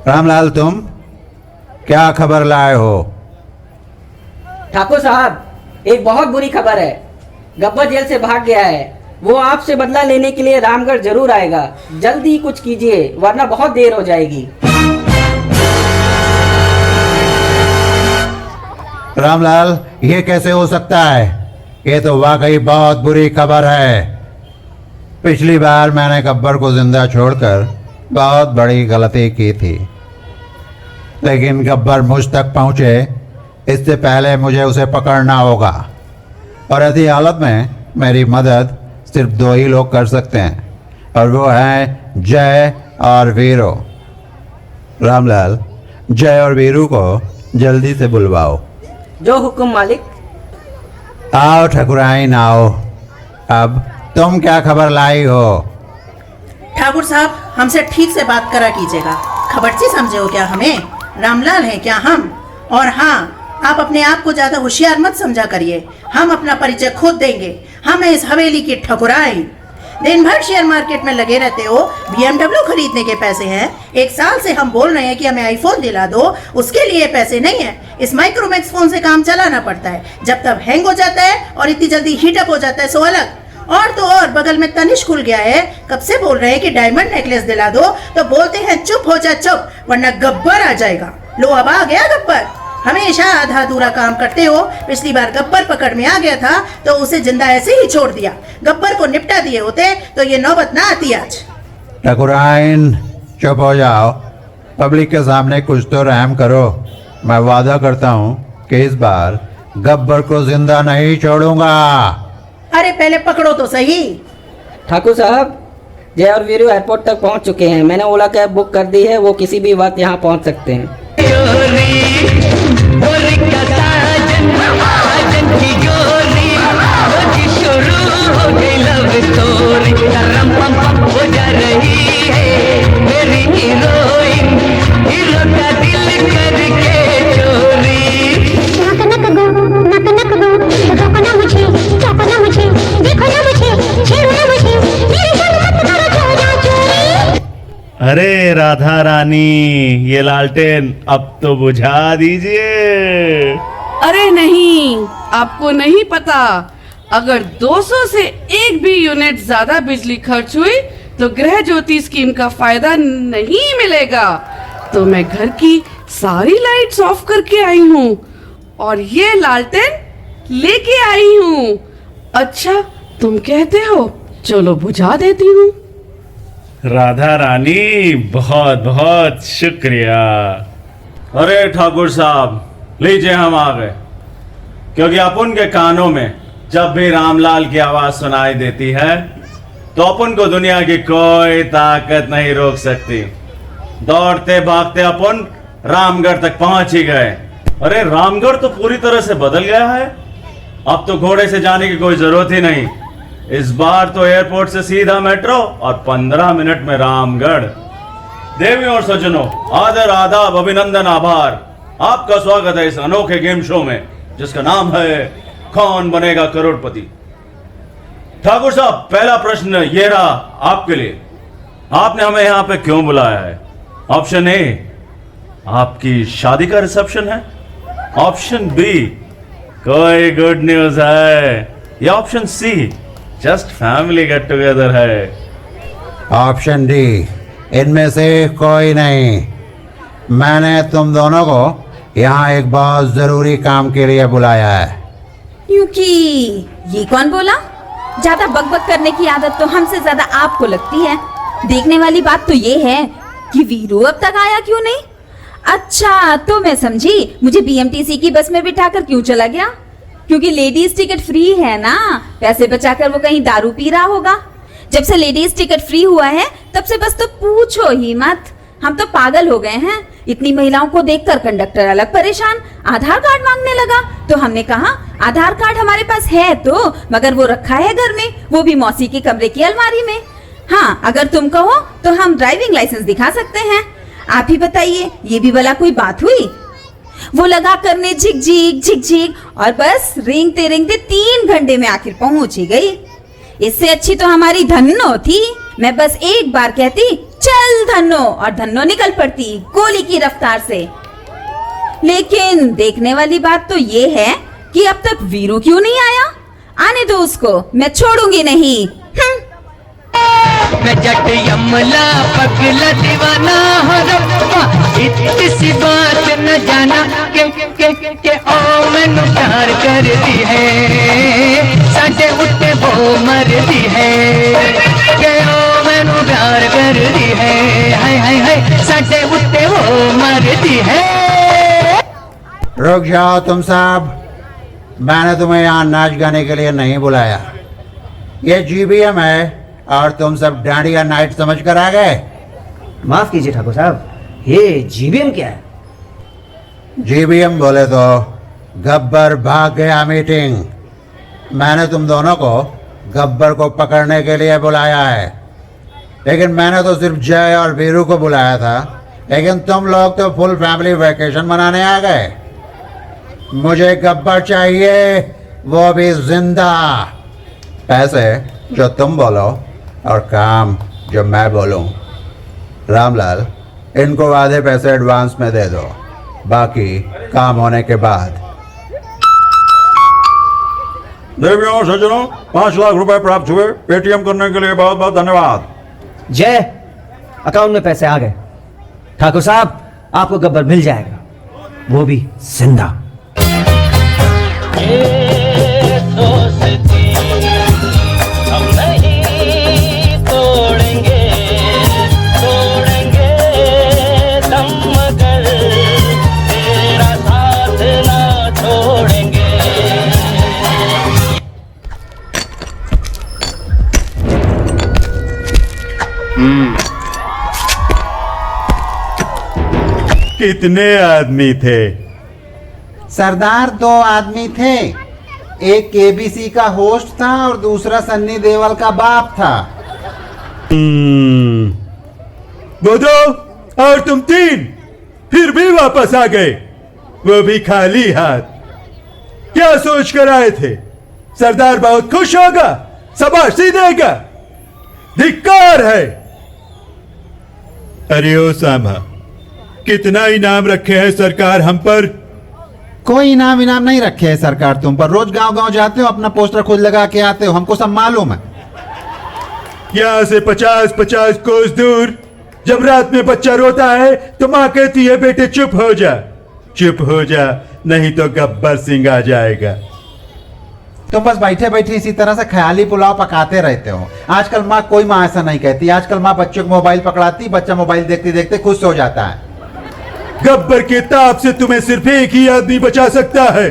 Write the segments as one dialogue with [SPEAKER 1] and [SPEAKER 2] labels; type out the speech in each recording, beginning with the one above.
[SPEAKER 1] रामलाल, तुम क्या खबर लाए हो?
[SPEAKER 2] ठाकुर साहब, एक बहुत बुरी खबर है। गब्बर जेल से भाग गया है। वो आपसे बदला लेने के लिए रामगढ़ जरूर आएगा। जल्दी कुछ कीजिए वरना बहुत देर हो जाएगी।
[SPEAKER 1] रामलाल, ये कैसे हो सकता है? ये तो वाकई बहुत बुरी खबर है। पिछली बार मैंने गब्बर को जिंदा छोड़कर बहुत बड़ी गलती की थी, लेकिन गब्बर मुझ तक पहुंचे इससे पहले मुझे उसे पकड़ना होगा। और ऐसी हालत में मेरी मदद सिर्फ दो ही लोग कर सकते हैं, और वो हैं जय और वीरू। रामलाल, जय और वीरू को जल्दी से बुलवाओ।
[SPEAKER 2] जो हुक्म मालिक।
[SPEAKER 1] आओ ठकुराइन, आओ। अब तुम क्या खबर लाई हो?
[SPEAKER 3] ठाकुर साहब, हमसे ठीक से बात करा कीजिएगा। खबरची समझे हो क्या हमें? रामलाल हैं क्या हम? और हाँ, आप अपने आप को ज्यादा होशियार मत समझा करिए। हम अपना परिचय खुद देंगे। हमें इस हवेली की ठकुराइन। दिन भर शेयर मार्केट में लगे रहते हो। BMW खरीदने के पैसे हैं। एक साल से हम बोल रहे हैं कि हमें आईफोन दिला दो, उसके लिए पैसे नहीं है। इस माइक्रोमैक्स फोन से काम चलाना पड़ता है। जब तब हैंग हो जाता है और इतनी जल्दी हीटअप हो जाता है सो अलग। और तो और बगल में तनिष खुल गया है। कब से बोल रहे हैं कि डायमंड नेकलेस दिला दो, तो बोलते हैं चुप हो जा चुप, वरना गब्बर आ जाएगा। लो अब आ गया गब्बर। हमेशा आधा अधूरा काम करते हो। पिछली बार गब्बर पकड़ में आ गया था तो उसे जिंदा ऐसे ही छोड़ दिया। गब्बर को निपटा दिए होते तो ये नौबत ना आती आज।
[SPEAKER 1] ठकुराइन, चुप हो जाओ। पब्लिक के सामने कुछ तो रहम करो। मैं वादा करता हूँ कि इस बार गब्बर को जिंदा नहीं छोड़ूंगा।
[SPEAKER 3] अरे पहले पकड़ो तो सही।
[SPEAKER 2] ठाकुर साहब, जय और वीरू एयरपोर्ट तक पहुंच चुके हैं। मैंने ओला कैब बुक कर दी है। वो किसी भी वक्त यहाँ पहुंच सकते हैं।
[SPEAKER 4] अरे राधा रानी, ये लालटेन अब तो बुझा दीजिए।
[SPEAKER 5] अरे नहीं, आपको नहीं पता, अगर 200 से एक भी यूनिट ज्यादा बिजली खर्च हुई तो गृह ज्योति स्कीम का फायदा नहीं मिलेगा। तो मैं घर की सारी लाइट्स ऑफ करके आई हूँ और ये लालटेन लेके आई हूँ। अच्छा, तुम कहते हो, चलो बुझा देती हूँ।
[SPEAKER 4] राधा रानी, बहुत बहुत शुक्रिया। अरे ठाकुर साहब, लीजिए हम आ गए। क्योंकि अपन के कानों में जब भी रामलाल की आवाज सुनाई देती है तो अपन को दुनिया की कोई ताकत नहीं रोक सकती। दौड़ते भागते अपन रामगढ़ तक पहुंच ही गए। अरे रामगढ़ तो पूरी तरह से बदल गया है। अब तो घोड़े से जाने की कोई जरूरत ही नहीं। इस बार तो एयरपोर्ट से सीधा मेट्रो और 15 मिनट में रामगढ़। देवियों और सज्जनों, आदर आदाब, अभिनंदन, आभार। आपका स्वागत है इस अनोखे गेम शो में जिसका नाम है कौन बनेगा करोड़पति। ठाकुर साहब, पहला प्रश्न ये रहा आपके लिए। आपने हमें यहां पे क्यों बुलाया है? ऑप्शन ए, आपकी शादी का रिसेप्शन है। ऑप्शन बी, कोई गुड न्यूज है। या option C, just family get together है।
[SPEAKER 1] ऑप्शन डी, इनमें से कोई नहीं। मैंने तुम दोनों को यहाँ एक बहुत जरूरी काम के लिए बुलाया है।
[SPEAKER 6] क्योंकि ये कौन बोला? ज्यादा बकबक करने की आदत तो हमसे ज्यादा आपको लगती है। देखने वाली बात तो ये है कि वीरू अब तक आया क्यों नहीं। अच्छा, तो मैं समझी, मुझे BMTC की बस में बिठाकर क्यों चला गया? क्योंकि लेडीज टिकट फ्री है ना, पैसे बचाकर वो कहीं दारू पी रहा होगा। जब से लेडीज टिकट फ्री हुआ है तब से बस तो पूछो ही मत। हम तो पागल हो गए हैं। इतनी महिलाओं को देखकर कंडक्टर अलग परेशान, आधार कार्ड मांगने लगा। तो हमने कहा आधार कार्ड हमारे पास है तो, मगर वो रखा है घर में, वो भी मौसी के कमरे की अलमारी में। हाँ, अगर तुम कहो तो हम ड्राइविंग लाइसेंस दिखा सकते हैं। आप ही बताइए, ये भी भला कोई बात हुई? वो लगा करने झिक झिक और बस रेंगते रेंगते 3 घंटे में आखिर पहुंच ही गई। इससे अच्छी तो हमारी धन्नो थी। मैं बस एक बार कहती चल धन्नो, और धन्नो निकल पड़ती गोली की रफ्तार से। लेकिन देखने वाली बात तो ये है कि अब तक वीरू क्यों नहीं आया। आने दो उसको, मैं छोड़ूंगी नहीं।
[SPEAKER 7] मैं जट यमला पगला दीवाना हो रब्बा, इतनी सी बात न जाना के ओ मैनू प्यार कर दी है, साडे उत्ते वो मर दी है, के ओ मैनू प्यार कर दी है, हाय हाय हाय साडे उत्ते वो मर दी है।
[SPEAKER 1] रुक जाओ तुम सब, मैंने तुम्हें यहाँ नाच गाने के लिए नहीं बुलाया। ये जीबीएम है और तुम सब डांडिया नाइट समझ कर आ गए।
[SPEAKER 8] माफ कीजिए ठाकुर साहब, ये जीबीएम क्या है?
[SPEAKER 1] जीबीएम बोले तो गब्बर भाग गया मीटिंग। मैंने तुम दोनों को गब्बर को पकड़ने के लिए बुलाया है, लेकिन मैंने तो सिर्फ जय और वीरू को बुलाया था, लेकिन तुम लोग तो फुल फैमिली वैकेशन मनाने आ गए। मुझे गब्बर चाहिए, वो भी जिंदा। पैसे जो तुम बोलो और काम जो मैं बोलूं। रामलाल, इनको आधे पैसे एडवांस में दे दो, बाकी काम होने के बाद।
[SPEAKER 9] देवियों और सज्जनों, 5 लाख रुपए प्राप्त हुए। पेटीएम करने के लिए बहुत बहुत धन्यवाद।
[SPEAKER 8] जय, अकाउंट में पैसे आ गए। ठाकुर साहब, आपको गब्बर मिल जाएगा, वो भी जिंदा।
[SPEAKER 4] कितने आदमी थे?
[SPEAKER 1] सरदार 2 आदमी थे, एक केबीसी का होस्ट था और दूसरा सन्नी देओल का बाप था।
[SPEAKER 4] वो 2 और तुम 3 फिर भी वापस आ गए, वो भी खाली हाथ। क्या सोच कर आए थे? सरदार बहुत खुश होगा, शाबाशी देगा। धिक्कार है। अरे ओ सामा, कितना इनाम रखे हैं सरकार हम पर?
[SPEAKER 1] कोई इनाम नहीं रखे है सरकार तुम पर। रोज गांव गांव जाते हो, अपना पोस्टर खुद लगा के आते हो, हमको सब मालूम है।
[SPEAKER 4] यहाँ से 50-50 कोस दूर जब रात में बच्चा रोता है तो माँ कहती है बेटे चुप हो जा, चुप हो जा, नहीं तो गब्बर सिंह आ जाएगा।
[SPEAKER 1] तुम बस बैठे बैठे इसी तरह से ख्याली पुलाव पकाते रहते हो। आजकल कोई माँ ऐसा नहीं कहती। आजकल माँ बच्चे को मोबाइल पकड़ाती, बच्चा मोबाइल देखते देखते खुश हो जाता है।
[SPEAKER 4] गब्बर के ताप से तुम्हें सिर्फ एक ही आदमी बचा सकता है,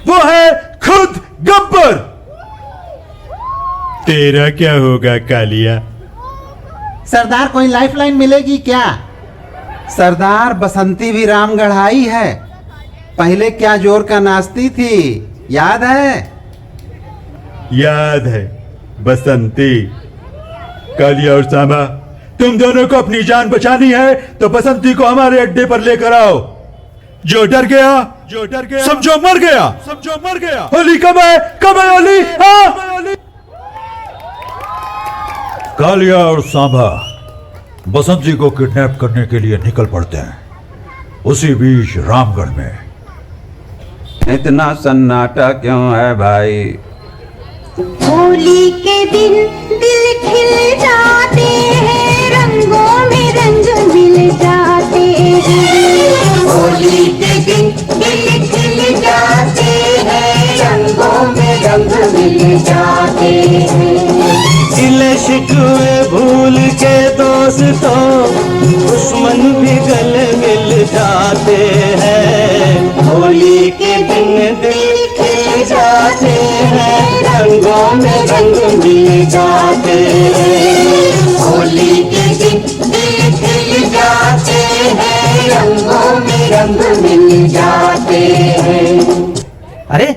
[SPEAKER 4] वो है खुद गब्बर। तेरा क्या होगा कालिया?
[SPEAKER 1] सरदार कोई लाइफलाइन मिलेगी क्या? सरदार बसंती भी रामगढ़ आई है, पहले क्या जोर का नाचती थी, याद है?
[SPEAKER 4] याद है बसंती। कालिया और सामा, तुम दोनों को अपनी जान बचानी है तो बसंती को हमारे अड्डे पर लेकर आओ। जो डर गया समझो मर गया। होली कब है होली? हाँ?
[SPEAKER 9] कालिया और सांभा बसंती को किडनैप करने के लिए निकल पड़ते हैं। उसी बीच रामगढ़ में
[SPEAKER 1] इतना सन्नाटा क्यों है भाई?
[SPEAKER 10] होली के दिन दिल खिल जाते हैं, रंगों में रंग मिल जाते हैं। होली के दिन दिल खिल जाते हैं, रंगों में रंग मिल जाते हैं।
[SPEAKER 7] गिले शिकवे भूल के दोस्तों, दुश्मन भी गले मिल जाते हैं। होली के दिन दिल खिल जाते हैं, रंगों में रंग मिल जाते हैं।
[SPEAKER 10] होली के दिन दिल खिल जाते हैं, रंगों में रंग मिल जाते हैं।
[SPEAKER 8] अरे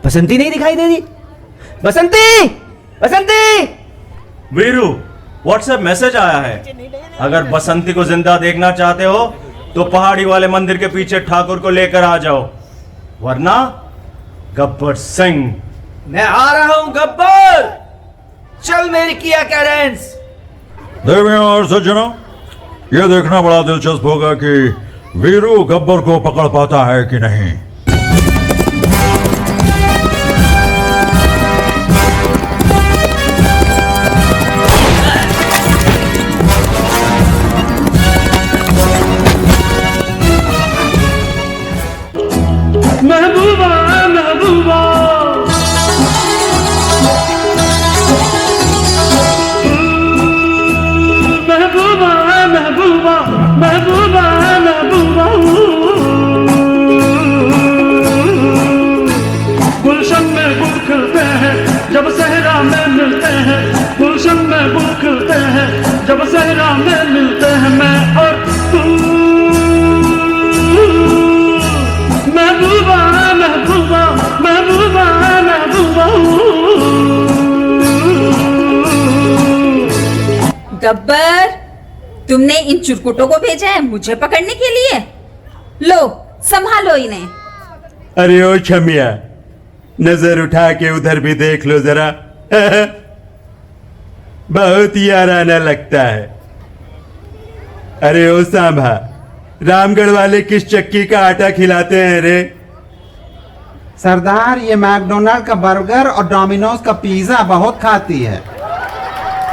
[SPEAKER 8] बसंती नहीं दिखाई दे रही। बसंती, बसंती!
[SPEAKER 4] वीरू, व्हाट्सएप मैसेज आया है। अगर बसंती को जिंदा देखना चाहते हो तो पहाड़ी वाले मंदिर के पीछे ठाकुर को लेकर आ जाओ, वरना गब्बर सिंह।
[SPEAKER 11] मैं आ रहा हूं गब्बर, चल मेरी किया कैडेंस।
[SPEAKER 9] देवियों और सज्जनों, यह देखना बड़ा दिलचस्प होगा कि वीरू गब्बर को पकड़ पाता है कि नहीं।
[SPEAKER 7] महबूबा महबूबा महबूबा महबूबा महबूबा महबूबा गुलशन में गुल खिलते हैं जब सहरा में मिलते हैं, गुलशन में गुल खिलते हैं जब सहरा में मिलते हैं, मैं और तू। महबूबा महबूबा महबूबा महबूबा।
[SPEAKER 6] गब्बर, तुमने इन चुरकुटों को भेजा है मुझे पकड़ने के लिए? लो संभालो इन्हें।
[SPEAKER 4] अरे ओ छमिया, नजर उठा के उधर भी देख लो जरा। बहुत याराना लगता है। अरे ओ सांभा, रामगढ़ वाले किस चक्की का आटा खिलाते हैं रे?
[SPEAKER 1] सरदार, ये मैकडोनाल्ड का बर्गर और डोमिनोज का पिज्जा बहुत खाती है।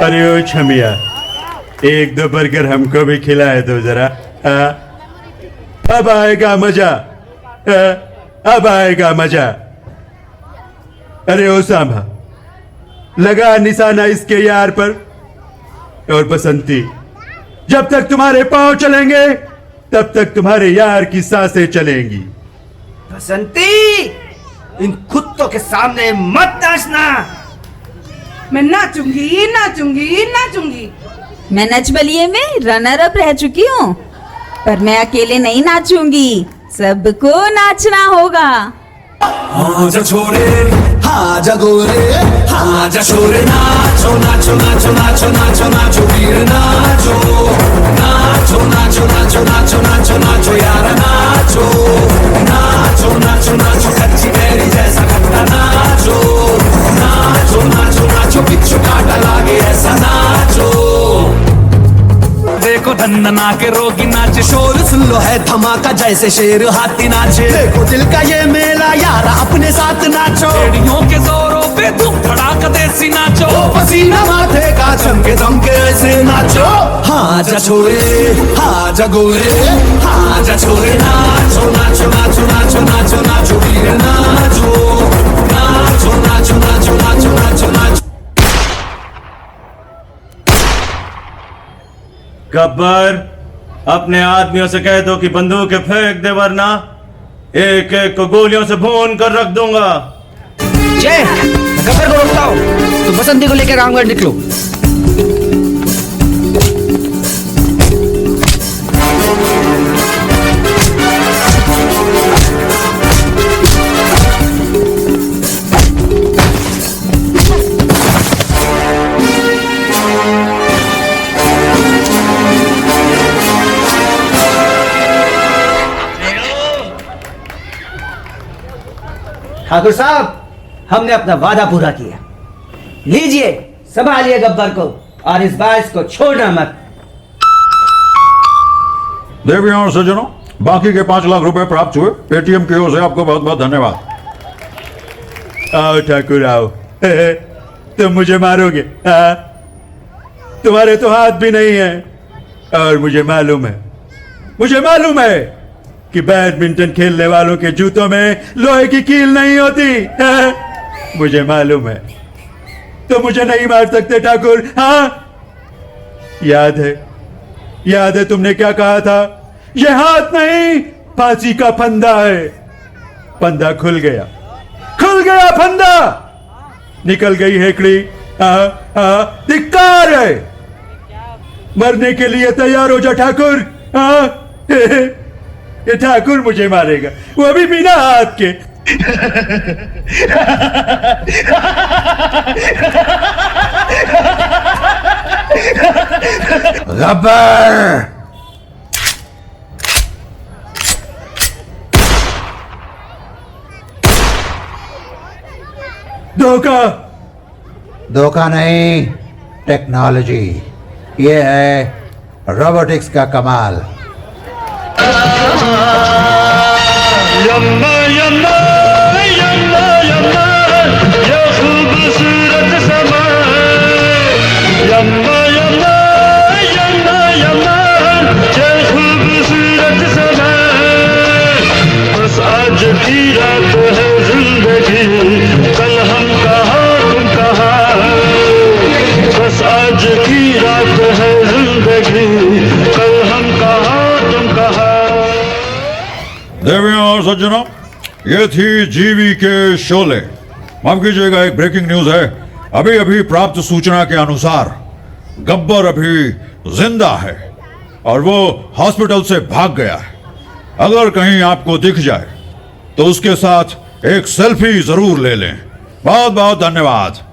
[SPEAKER 4] अरे ओ छमिया, एक दो बर्गर हमको भी खिलाए दो जरा। अब आएगा मजा, अब आएगा मजा। अरे ओ सांभा, लगा निशाना इसके यार पर। और बसंती, जब तक तुम्हारे पांव चलेंगे तब तक तुम्हारे यार की सांसें चलेंगी।
[SPEAKER 11] बसंती, इन कुत्तों के सामने मत नाचना।
[SPEAKER 5] मैं नाचूंगी नाचूंगी नाचूंगी।
[SPEAKER 6] मैं नच बलिए में रनर अप रह चुकी हूँ, पर मैं अकेले नहीं नाचूंगी, सबको नाचना होगा।
[SPEAKER 12] आजा छोरे, आजा गोरे, आजा छोरे, नाचो नाचो नाचो नाचो नाचो नाचो वीर नाचो, नाचो नाचो नाचो नाचो नाचो नाचो यार नाचो, नाचो नाचो नाचो कच्ची कैरी जैसा खट्टा नाचो, नाचो नाचो नाचो बिच्छू काटा लागे ऐसा नाचो। देखो धन्ना के रोगी नाचे, शोर सुन लो है धमाका जैसे शेर हाथी नाचे। देखो दिल का ये मेला यार अपने साथ नाचो, एड़ियों के जोरों पे धूम धड़ाका देसी नाचो, पसीना माथे का चमके दमके ऐसे नाचो। हाँ जा छोरे, हाँ जा गोरे, हाँ जा छोरे, नाचो नाचो नाचो नाचो नाचो नाचो वीर नाचो, नाचो नाचो नाचो नाचो नाचो नाचो।
[SPEAKER 4] गब्बर, अपने आदमियों से कह दो कि बंदूकें फेंक दे, वरना एक एक को गोलियों से भून कर रख दूंगा।
[SPEAKER 8] जय, गब्बर को रोकता हूँ, तो बसंती को लेकर रामगढ़ निकलो। ठाकुर साहब, हमने अपना वादा पूरा किया। लीजिए, संभालिए गब्बर को और इस बार इसको छोड़ना मत।
[SPEAKER 9] देवियों और सज्जनों, बाकी के 5 लाख रुपए प्राप्त हुए। पेटीएम की ओर से आपको बहुत बहुत धन्यवाद।
[SPEAKER 4] आओ ठाकुर आओ। तुम मुझे मारोगे? तुम्हारे तो हाथ भी नहीं है, और मुझे मालूम है कि बैडमिंटन खेलने वालों के जूतों में लोहे की कील नहीं होती। मुझे मालूम है, तो मुझे नहीं मार सकते ठाकुर। हाँ, याद है तुमने क्या कहा था? यह हाथ नहीं, फांसी का फंदा है। फंदा खुल गया फंदा, निकल गई हेकड़ी। धिक्कार है। मरने के लिए तैयार हो जा ठाकुर। ये ठाकुर मुझे मारेगा, वो भी बिना हाथ के।
[SPEAKER 1] गब्बर, धोखा नहीं, टेक्नोलॉजी। ये है रोबोटिक्स का कमाल।
[SPEAKER 12] यम्मा यम्मा यम्मा यम्मा ये खूबसूरत समा यम्मा यम्मा यम्मा यम्मा ये खूबसूरत समा बस आज की रात है जिंदगी कल हम कहाँ तुम कहाँ बस आज की रात है जिंदगी कल हम कहाँ तुम कहाँ।
[SPEAKER 9] देवियों और सज्जनों, ये थी जीवी के शोले। माफ कीजिएगा, एक ब्रेकिंग न्यूज है। अभी अभी प्राप्त सूचना के अनुसार गब्बर अभी जिंदा है और वो हॉस्पिटल से भाग गया है। अगर कहीं आपको दिख जाए तो उसके साथ एक सेल्फी जरूर ले लें। बहुत बहुत धन्यवाद।